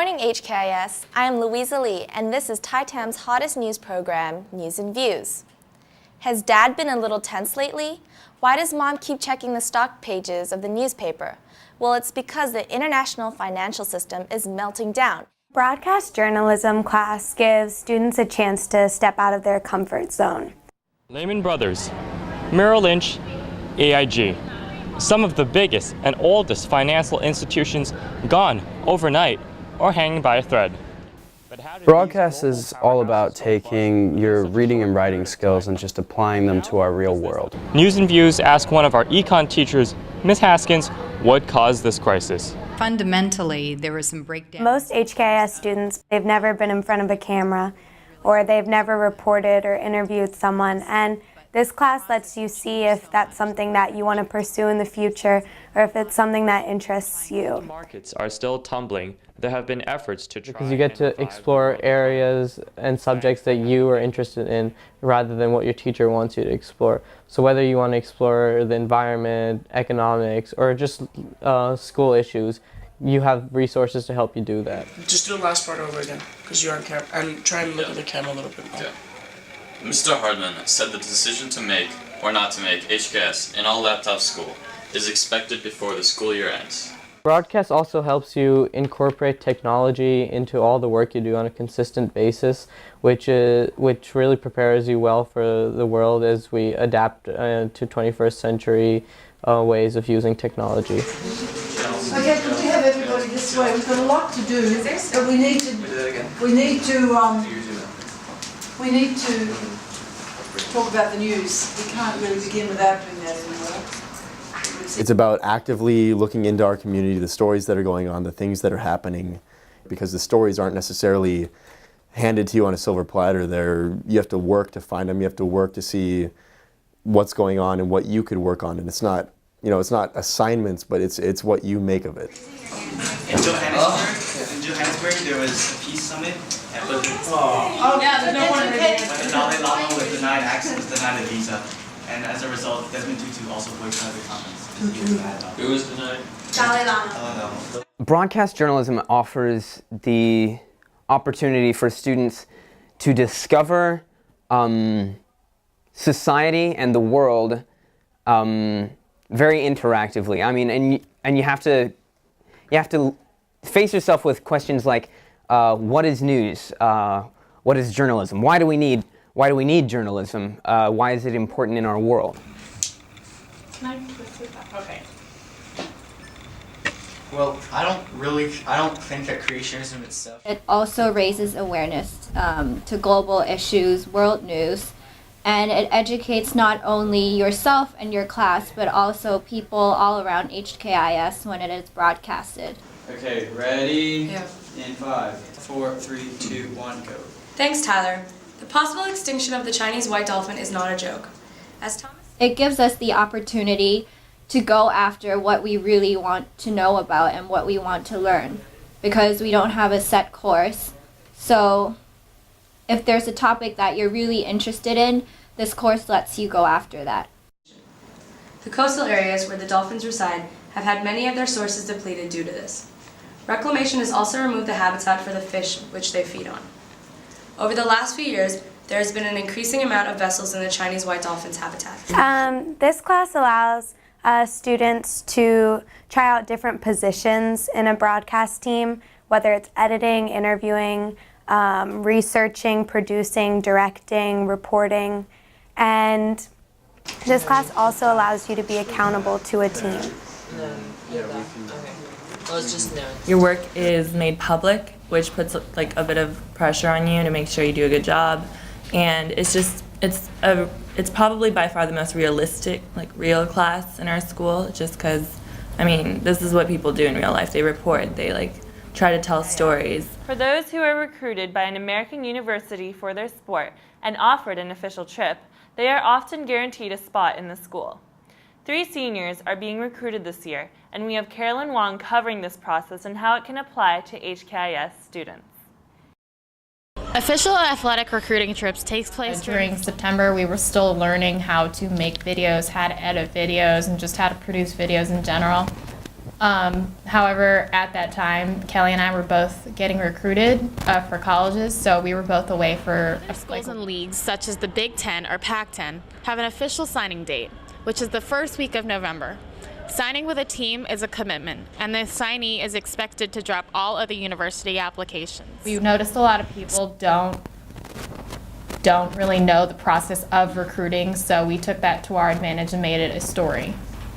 morning, HKIS. I am Louisa Lee, and this is TITAM's hottest news program, News and Views. Has Dad been a little tense lately? Why does Mom keep checking the stock pages of the newspaper? Well, it's because the international financial system is melting down. Broadcast journalism class gives students a chance to step out of their comfort zone. Lehman Brothers, Merrill Lynch, AIG. Some of the biggest and oldest financial institutions gone overnight or hanging by a thread. Broadcast is all about taking your reading and writing skills and just applying them to our real world. News and Views asked one of our econ teachers, Ms. Haskins, what caused this crisis. Fundamentally, there was some breakdown. Most HKIS students, they've never been in front of a camera, or they've never reported or interviewed someone, and this class lets you see if that's something that you want to pursue in the future or if it's something that interests you. Markets are still tumbling. There have been efforts to try because you get to explore areas and subjects that you are interested in rather than what your teacher wants you to explore. So whether you want to explore the environment, economics, or just school issues, you have resources to help you do that. Just do the last part over again, because you're on camera, and try and look at the camera a little bit more. Okay. Mr. Hardman said the decision to make or not to make HKS in all laptop school is expected before the school year ends. Broadcast also helps you incorporate technology into all the work you do on a consistent basis, which really prepares you well for the world as we adapt to 21st century ways of using technology. Okay, could we have everybody this way? We've got a lot to do, but we need to talk about the news. We can't really begin without doing that anymore. It's about actively looking into our community, the stories that are going on, the things that are happening, because the stories aren't necessarily handed to you on a silver platter. You have to work to find them. You have to work to see what's going on and what you could work on. And it's not, it's not assignments, but it's what you make of it. In Johannesburg, there was a peace summit. But the Dalai Lama was denied access, was denied a visa, and as a result, Desmond Tutu also boycotted the conference. Who was denied? Dalai Lama. Broadcast journalism offers the opportunity for students to discover society and the world very interactively. I mean, and you have to face yourself with questions like, what is news? What is journalism? Why do we need journalism? Why is it important in our world? Can I twist it back? Okay. Well, I don't think that creationism itself. It also raises awareness to global issues, world news, and it educates not only yourself and your class, but also people all around HKIS when it is broadcasted. Okay, ready? Yeah. In 5, 4, 3, 2, 1, go. Thanks, Tyler. The possible extinction of the Chinese white dolphin is not a joke. It gives us the opportunity to go after what we really want to know about and what we want to learn, because we don't have a set course. So if there's a topic that you're really interested in, this course lets you go after that. The coastal areas where the dolphins reside have had many of their sources depleted due to this. Reclamation has also removed the habitat for the fish which they feed on. Over the last few years, there has been an increasing amount of vessels in the Chinese white dolphin's habitat. This class allows students to try out different positions in a broadcast team, whether it's editing, interviewing, researching, producing, directing, reporting, and this class also allows you to be accountable to a team. Your work is made public, which puts like a bit of pressure on you to make sure you do a good job, and it's probably by far the most realistic, real class in our school, just because, I mean, this is what people do in real life. They report, they try to tell stories. For those who are recruited by an American university for their sport and offered an official trip, they are often guaranteed a spot in the school. 3 seniors are being recruited this year, and we have Carolyn Wong covering this process and how it can apply to HKIS students. Official athletic recruiting trips takes place during September. We were still learning how to make videos, how to edit videos, and just how to produce videos in general. However, at that time, Kelly and I were both getting recruited for colleges, so we were both away for schools and leagues such as the Big Ten or Pac-10 have an official signing date, which is the first week of November. Signing with a team is a commitment, and the signee is expected to drop all other university applications. We've noticed a lot of people don't really know the process of recruiting, so we took that to our advantage and made it a story.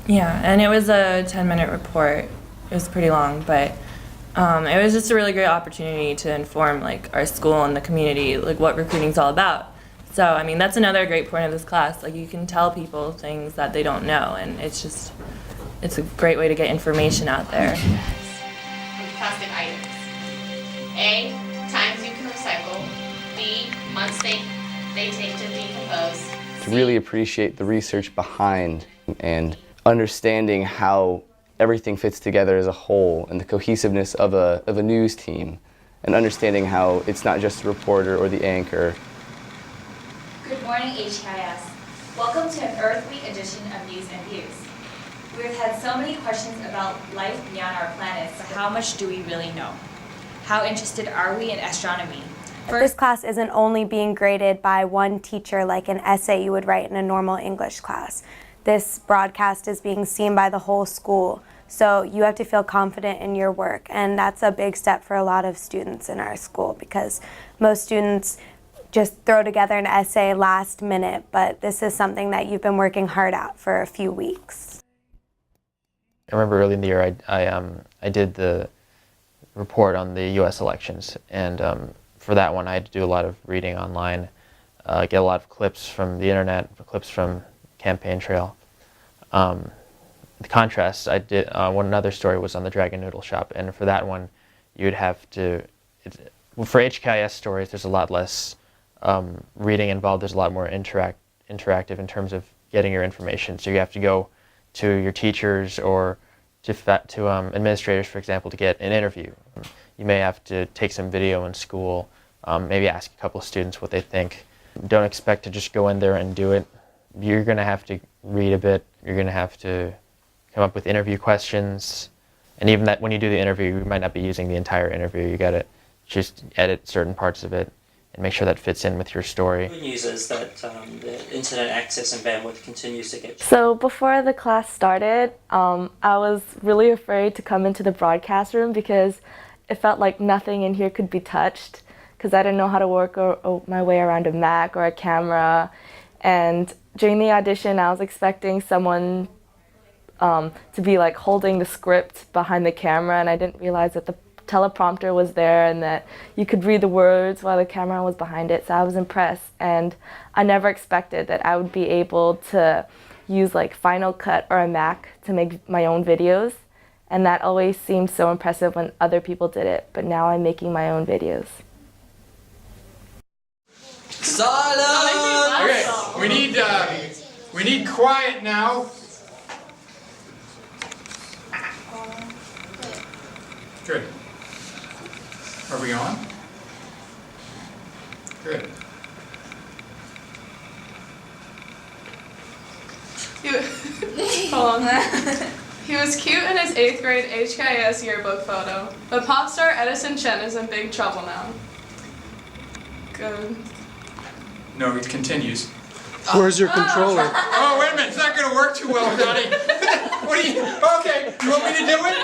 Yeah, and it was a 10-minute report. It was pretty long, but it was just a really great opportunity to inform like our school and the community like what recruiting's all about. So I mean that's another great point of this class. Like you can tell people things that they don't know, and it's a great way to get information out there. Plastic items. A, times you can recycle. B, months they take to decompose. To really appreciate the research behind and understanding how everything fits together as a whole and the cohesiveness of a news team, and understanding how it's not just the reporter or the anchor. Good morning, HKIS. Welcome to an Earth Week edition of News and Views. We've had so many questions about life beyond our planet. So how much do we really know? How interested are we in astronomy? This class isn't only being graded by one teacher like an essay you would write in a normal English class. This broadcast is being seen by the whole school, so you have to feel confident in your work, and that's a big step for a lot of students in our school because most students just throw together an essay last minute, but this is something that you've been working hard at for a few weeks. I remember early in the year I did the report on the U.S. elections, and for that one I had to do a lot of reading online, get a lot of clips from the internet, clips from Campaign Trail. The contrast, I did another story was on the Dragon Noodle Shop, and for that one you'd have to, for HKIS stories there's a lot less reading involved, there's a lot more interactive in terms of getting your information, so you have to go to your teachers or to administrators, for example, to get an interview. You may have to take some video in school, maybe ask a couple of students what they think. Don't expect to just go in there and do it. You're going to have to read a bit, you're going to have to come up with interview questions, and even that when you do the interview, you might not be using the entire interview. You got to just edit certain parts of it and make sure that fits in with your story. Good news is that the internet access and bandwidth continues to get... So before the class started, I was really afraid to come into the broadcast room because it felt like nothing in here could be touched because I didn't know how to work my way around a Mac or a camera. And during the audition, I was expecting someone to be like holding the script behind the camera, and I didn't realize that the teleprompter was there and that you could read the words while the camera was behind it, so I was impressed. And I never expected that I would be able to use like Final Cut or a Mac to make my own videos, and that always seemed so impressive when other people did it, but now I'm making my own videos. Silence! Okay, we need quiet now. Good. Are we on? Good. Hold on. He was cute in his 8th grade HKIS yearbook photo, but pop star Edison Chen is in big trouble now. Good. No, it continues. Where's your controller? Oh, wait a minute, it's not going to work too well, Johnny. What do you, okay, you want me to do it?